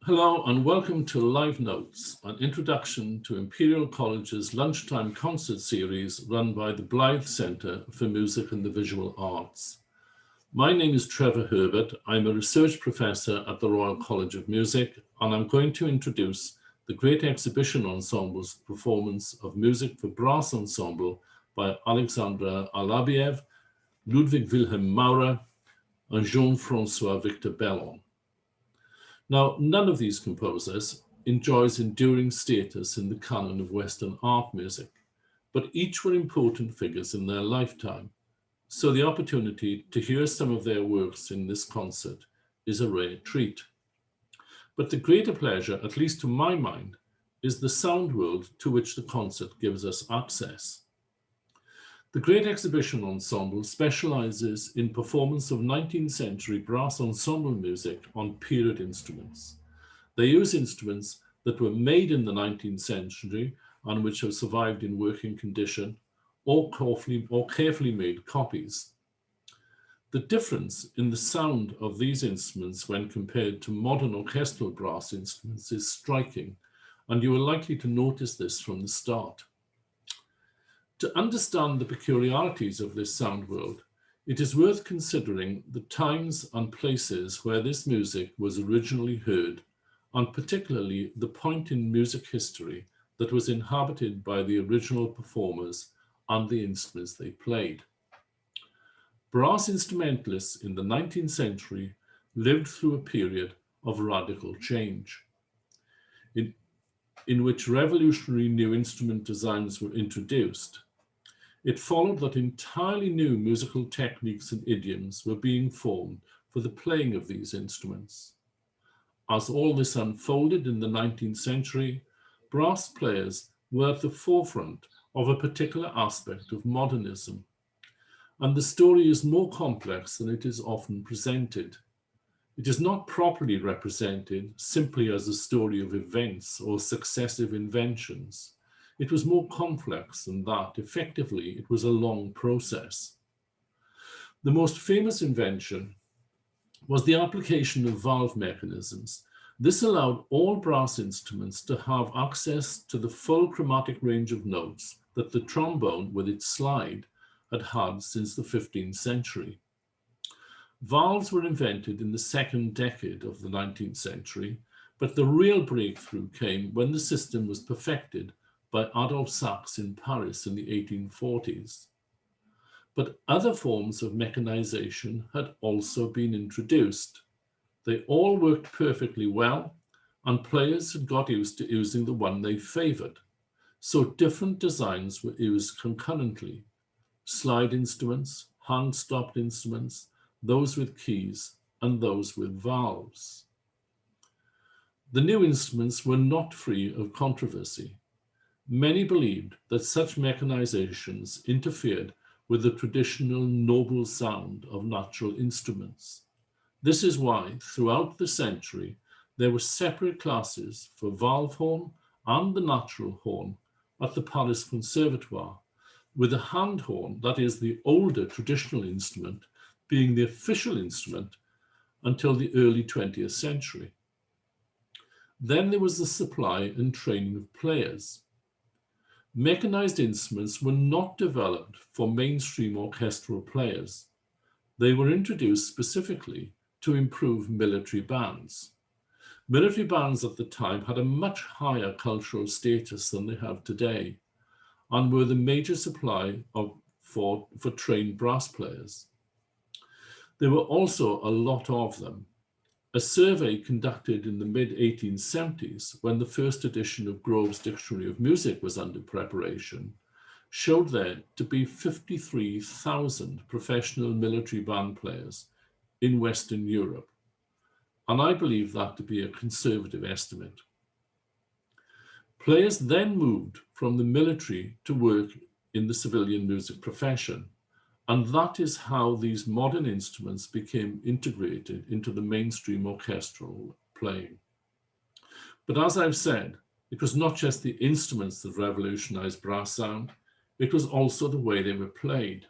Hello and welcome to Live Notes, an introduction to Imperial College's lunchtime concert series run by the Blyth Centre for Music and the Visual Arts. My name is Trevor Herbert. I'm a research professor at the Royal College of Music, and I'm going to introduce the Great Exhibition Ensemble's performance of music for brass ensemble by Alexandra Alabiev, Ludwig Wilhelm Maurer, and Jean-François Victor Bellong. Now, none of these composers enjoys enduring status in the canon of Western art music, but each were important figures in their lifetime. So the opportunity to hear some of their works in this concert is a rare treat. But the greater pleasure, at least to my mind, is the sound world to which the concert gives us access. The Great Exhibition Ensemble specializes in performance of 19th century brass ensemble music on period instruments. They use instruments that were made in the 19th century and which have survived in working condition, or carefully made copies. The difference in the sound of these instruments when compared to modern orchestral brass instruments is striking, and you are likely to notice this from the start. To understand the peculiarities of this sound world, it is worth considering the times and places where this music was originally heard, and particularly the point in music history that was inhabited by the original performers and the instruments they played. Brass instrumentalists in the 19th century lived through a period of radical change, in which revolutionary new instrument designs were introduced. It followed that entirely new musical techniques and idioms were being formed for the playing of these instruments. As all this unfolded in the 19th century, brass players were at the forefront of a particular aspect of modernism. And the story is more complex than it is often presented. It is not properly represented simply as a story of events or successive inventions. It was more complex than that. Effectively, it was a long process. The most famous invention was the application of valve mechanisms. This allowed all brass instruments to have access to the full chromatic range of notes that the trombone with its slide had had since the 15th century. Valves were invented in the second decade of the 19th century, but the real breakthrough came when the system was perfected by Adolphe Sax in Paris in the 1840s. But other forms of mechanization had also been introduced. They all worked perfectly well, and players had got used to using the one they favored. So different designs were used concurrently: slide instruments, hand-stopped instruments, those with keys, and those with valves. The new instruments were not free of controversy. Many believed that such mechanizations interfered with the traditional noble sound of natural instruments. This is why, throughout the century, there were separate classes for valve horn and the natural horn at the Paris Conservatoire, with the hand horn, that is the older traditional instrument, being the official instrument until the early 20th century. Then there was the supply and training of players. Mechanized instruments were not developed for mainstream orchestral players. They were introduced specifically to improve military bands. Military bands at the time had a much higher cultural status than they have today, and were the major supply for trained brass players. There were also a lot of them. A survey conducted in the mid-1870s, when the first edition of Grove's Dictionary of Music was under preparation, showed there to be 53,000 professional military band players in Western Europe, and I believe that to be a conservative estimate. Players then moved from the military to work in the civilian music profession, and that is how these modern instruments became integrated into the mainstream orchestral playing. But as I've said, it was not just the instruments that revolutionized brass sound, it was also the way they were played.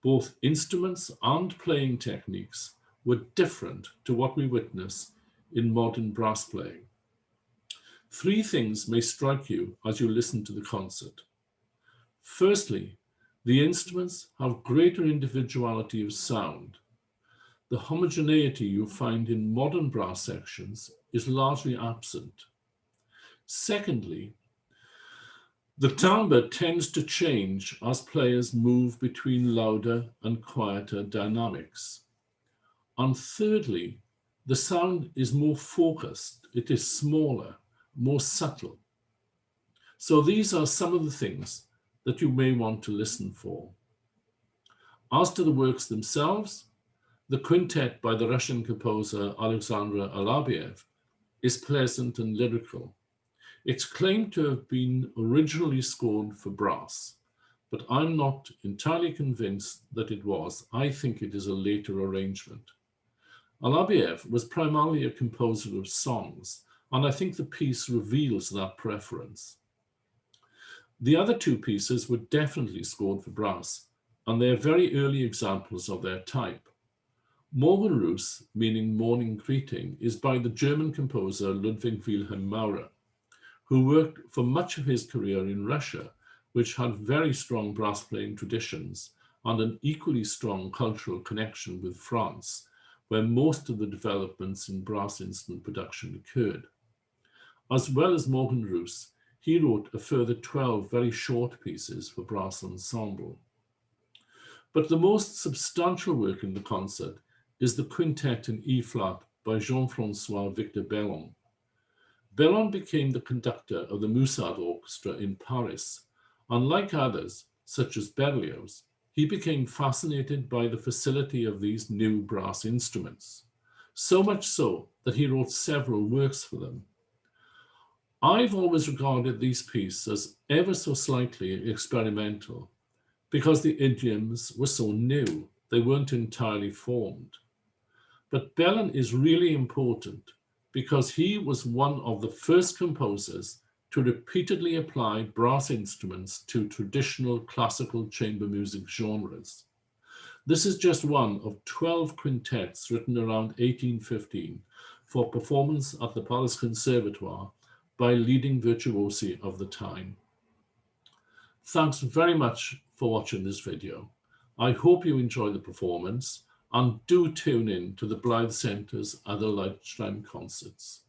Both instruments and playing techniques were different to what we witness in modern brass playing. Three things may strike you as you listen to the concert. Firstly, the instruments have greater individuality of sound. The homogeneity you find in modern brass sections is largely absent. Secondly, the timbre tends to change as players move between louder and quieter dynamics. And thirdly, the sound is more focused, it is smaller, more subtle. So these are some of the things that you may want to listen for. As to the works themselves, the quintet by the Russian composer Alexander Alabiev is pleasant and lyrical. It's claimed to have been originally scored for brass, but I'm not entirely convinced that it was. I think it is a later arrangement. Alabiev was primarily a composer of songs, and I think the piece reveals that preference. The other two pieces were definitely scored for brass, and they are very early examples of their type. Morgenrus, meaning morning greeting, is by the German composer Ludwig Wilhelm Maurer, who worked for much of his career in Russia, which had very strong brass playing traditions and an equally strong cultural connection with France, where most of the developments in brass instrument production occurred. As well as Morgenrus, he wrote a further 12 very short pieces for brass ensemble. But the most substantial work in the concert is the quintet in E-flat by Jean-François Victor Bellong. Bellong became the conductor of the Moussard Orchestra in Paris, and like others, such as Berlioz, he became fascinated by the facility of these new brass instruments, so much so that he wrote several works for them. I've always regarded these pieces as ever so slightly experimental, because the idioms were so new, they weren't entirely formed. But Bellon is really important because he was one of the first composers to repeatedly apply brass instruments to traditional classical chamber music genres. This is just one of 12 quintets written around 1815 for performance at the Paris Conservatoire by leading virtuosi of the time. Thanks very much for watching this video. I hope you enjoy the performance and do tune in to the Blyth Centre's other lunchtime concerts.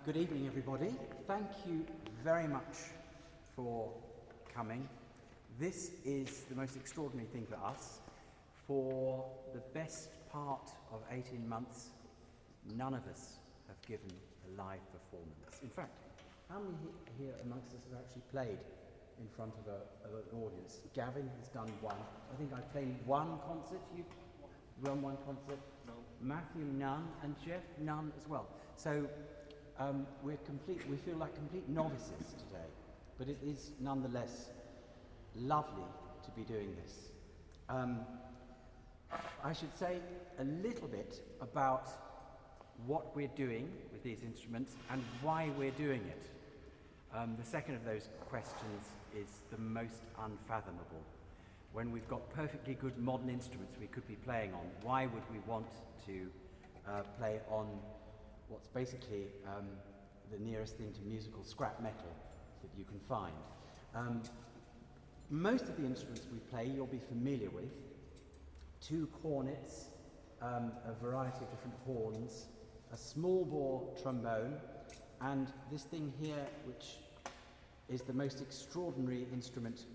Good evening, everybody. Thank you very much for coming. This is the most extraordinary thing for us. For the best part of 18 months, none of us have given a live performance. In fact, how many here amongst us have actually played in front of an audience? Gavin has done one. I think I've played one concert. You've run one concert? No. Matthew, none. And Jeff, none as well. So we feel like complete novices today, but it is nonetheless lovely to be doing this. I should say a little bit about what we're doing with these instruments and why we're doing it. The second of those questions is the most unfathomable. When we've got perfectly good modern instruments we could be playing on, why would we want to play on what's basically the nearest thing to musical scrap metal that you can find? Most of the instruments we play you'll be familiar with. 2 cornets, a variety of different horns, a small bore trombone, and this thing here, which is the most extraordinary instrument,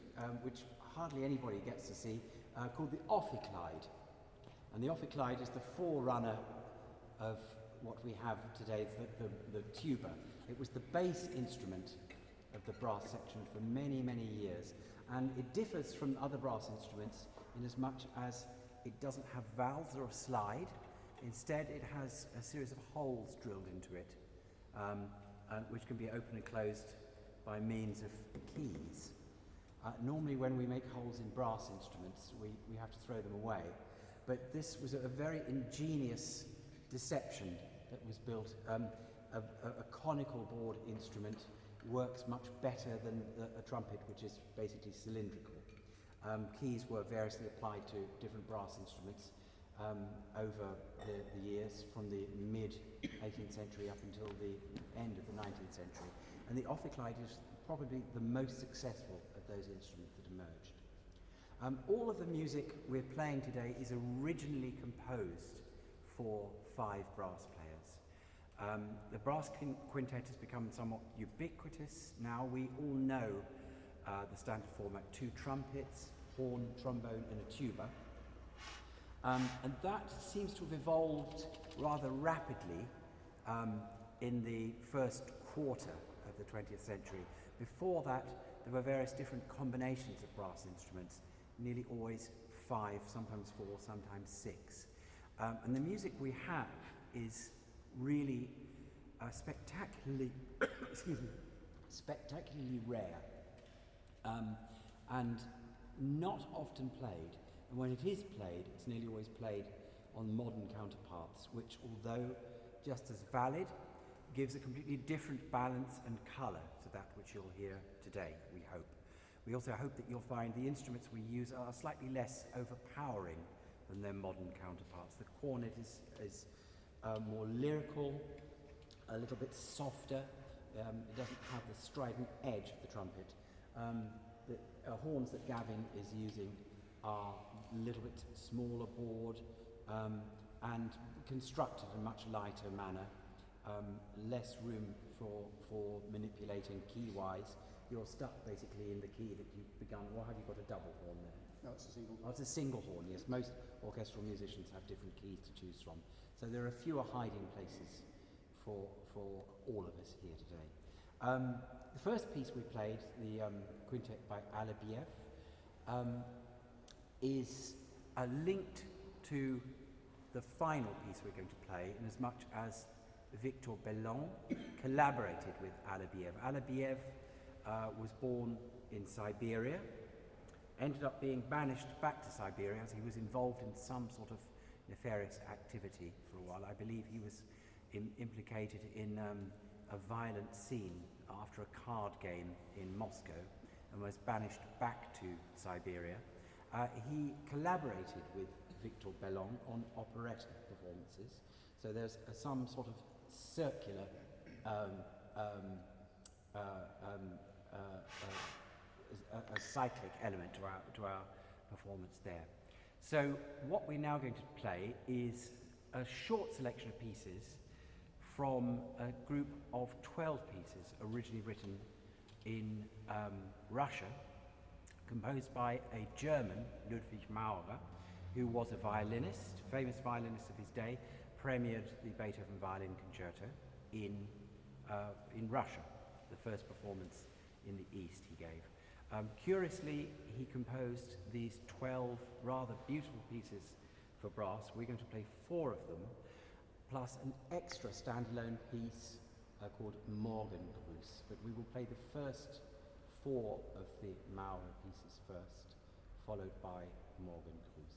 which hardly anybody gets to see, called the ophicleide. And the ophicleide is the forerunner of what we have today, the tuba. It was the bass instrument of the brass section for many, many years, and it differs from other brass instruments in as much as it doesn't have valves or a slide. Instead, it has a series of holes drilled into it, which can be opened and closed by means of keys. Normally when we make holes in brass instruments, we have to throw them away. But this was a very ingenious deception that was built. A conical board instrument works much better than a trumpet, which is basically cylindrical. Keys were variously applied to different brass instruments over the years, from the mid-18th century up until the end of the 19th century. And the ophicleide is probably the most successful of those instruments that emerged. All of the music we're playing today is originally composed for 5 brass players. The brass quintet has become somewhat ubiquitous now. We all know the standard format: 2 trumpets, horn, trombone, and a tuba. And that seems to have evolved rather rapidly in the first quarter of the 20th century. Before that, there were various different combinations of brass instruments, nearly always 5, sometimes 4, sometimes 6. And the music we have is really spectacularly, spectacularly rare, and not often played. And when it is played, it's nearly always played on modern counterparts, which, although just as valid, gives a completely different balance and colour to that which you'll hear today, we hope. We also hope that you'll find the instruments we use are slightly less overpowering than their modern counterparts. The cornet is more lyrical, a little bit softer. It doesn't have the strident edge of the trumpet. The horns that Gavin is using are a little bit smaller bored and constructed in a much lighter manner. Less room for manipulating key-wise. You're stuck basically in the key that you've begun. Or have you got a double horn there? No, it's a single. Oh, it's a single horn, yes. Most orchestral musicians have different keys to choose from. So there are fewer hiding places for all of us here today. The first piece we played, the Quintet by Blyth, is linked to the final piece we're going to play, in as much as Viktor Bellong collaborated with Blyth. Blyth was born in Siberia, ended up being banished back to Siberia as he was involved in some sort of nefarious activity for a while. I believe he was implicated in a violent scene after a card game in Moscow and was banished back to Siberia. He collaborated with Viktor Bellong on operetta performances, so there's some sort of circular a cyclic element to our performance there. So what we're now going to play is a short selection of pieces from a group of 12 pieces originally written in Russia, composed by a German, Ludwig Maurer, who was a violinist, famous violinist of his day, premiered the Beethoven Violin Concerto in Russia, the first performance in the East he gave. Curiously, he composed these 12 rather beautiful pieces for brass. We're going to play 4 of them, plus an extra standalone piece called Morgengruß. But we will play the first 4 of the Maurer pieces first, followed by Morgengruß.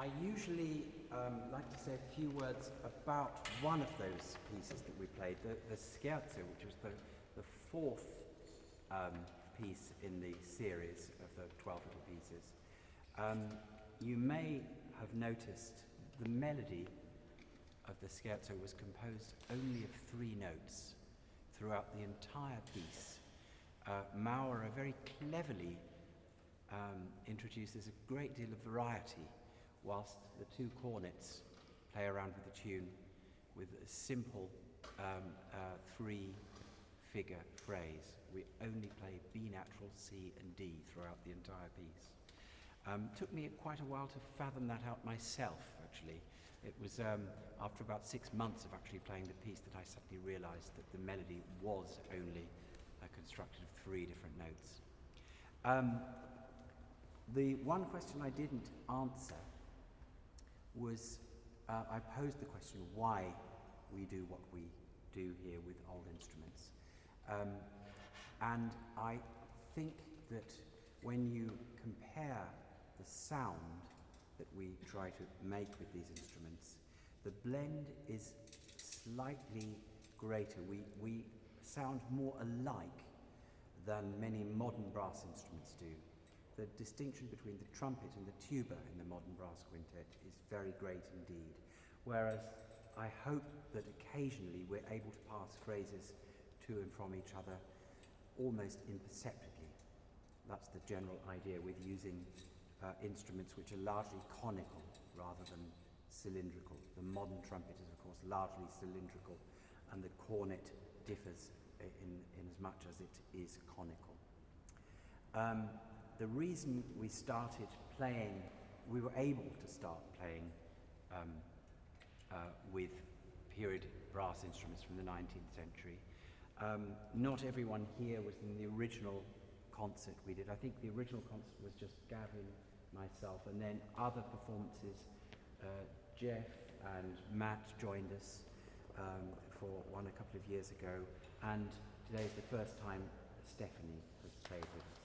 I usually like to say a few words about one of those pieces that we played, the scherzo, which was the fourth piece in the series of the 12 little pieces. You may have noticed the melody of the scherzo was composed only of 3 notes throughout the entire piece. Maurer very cleverly introduces a great deal of variety, whilst the 2 cornets play around with the tune with a simple 3-figure phrase. We only play B natural, C and D throughout the entire piece. Took me quite a while to fathom that out myself, actually. It was after about 6 months of actually playing the piece that I suddenly realized that the melody was only constructed of 3 different notes. The one question I didn't answer was, I posed the question why we do what we do here with old instruments. And I think that when you compare the sound that we try to make with these instruments, the blend is slightly greater. We sound more alike than many modern brass instruments do. The distinction between the trumpet and the tuba in the modern brass quintet is very great indeed. Whereas I hope that occasionally we're able to pass phrases to and from each other almost imperceptibly. That's the general idea with using instruments which are largely conical rather than cylindrical. The modern trumpet is of course largely cylindrical, and the cornet differs in as much as it is conical. The reason we started playing, we were able to start playing with period brass instruments from the 19th century. Not everyone here was in the original concert we did. I think the original concert was just Gavin, myself, and then other performances. Jeff and Matt joined us for one a couple of years ago, and today is the first time Stephanie has played with us.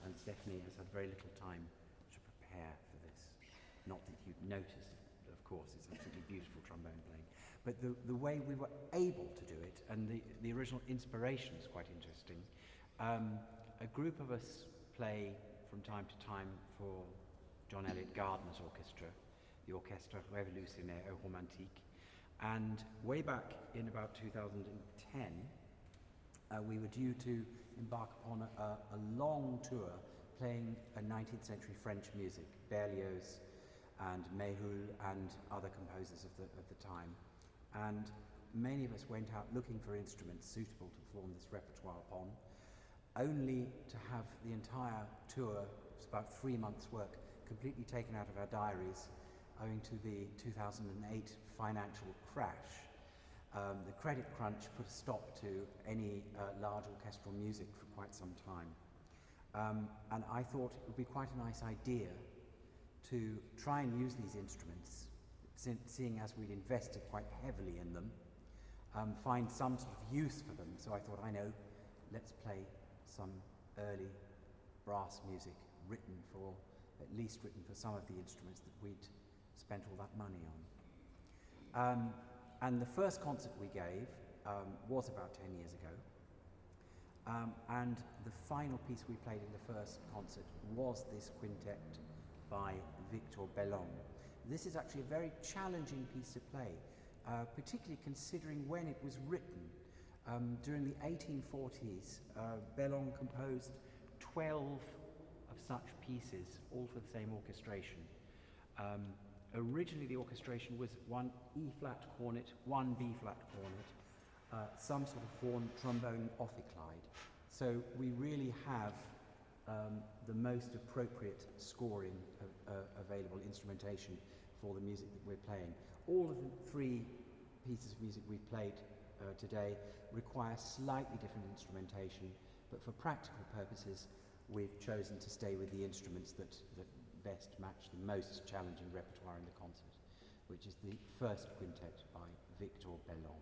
And Stephanie has had very little time to prepare for this. Not that you'd notice, of course, it's absolutely beautiful trombone playing. But the way we were able to do it, and the original inspiration is quite interesting. A group of us play from time to time for John Eliot Gardner's orchestra, the Orchestra Révolutionnaire et Romantique. And way back in about 2010, we were due to embark upon a long tour playing a 19th century French music, Berlioz and Méhul and other composers of the time. And many of us went out looking for instruments suitable to perform this repertoire upon, only to have the entire tour, it was about 3 months' work, completely taken out of our diaries owing to the 2008 financial crash. The credit crunch put a stop to any large orchestral music for quite some time. And I thought it would be quite a nice idea to try and use these instruments, seeing as we'd invested quite heavily in them, find some sort of use for them. So I thought, let's play some early brass music at least written for some of the instruments that we'd spent all that money on. And the first concert we gave was about 10 years ago. And the final piece we played in the first concert was this quintet by Viktor Bellong. This is actually a very challenging piece to play, particularly considering when it was written. During the 1840s, Bellong composed 12 of such pieces, all for the same orchestration. Originally the orchestration was 1 E-flat cornet, 1 B-flat cornet, some sort of horn, trombone, ophicleide. So we really have the most appropriate scoring available instrumentation for the music that we're playing. All of the 3 pieces of music we've played today require slightly different instrumentation, but for practical purposes we've chosen to stay with the instruments that best match the most challenging repertoire in the concert, which is the first quintet by Viktor Bellong.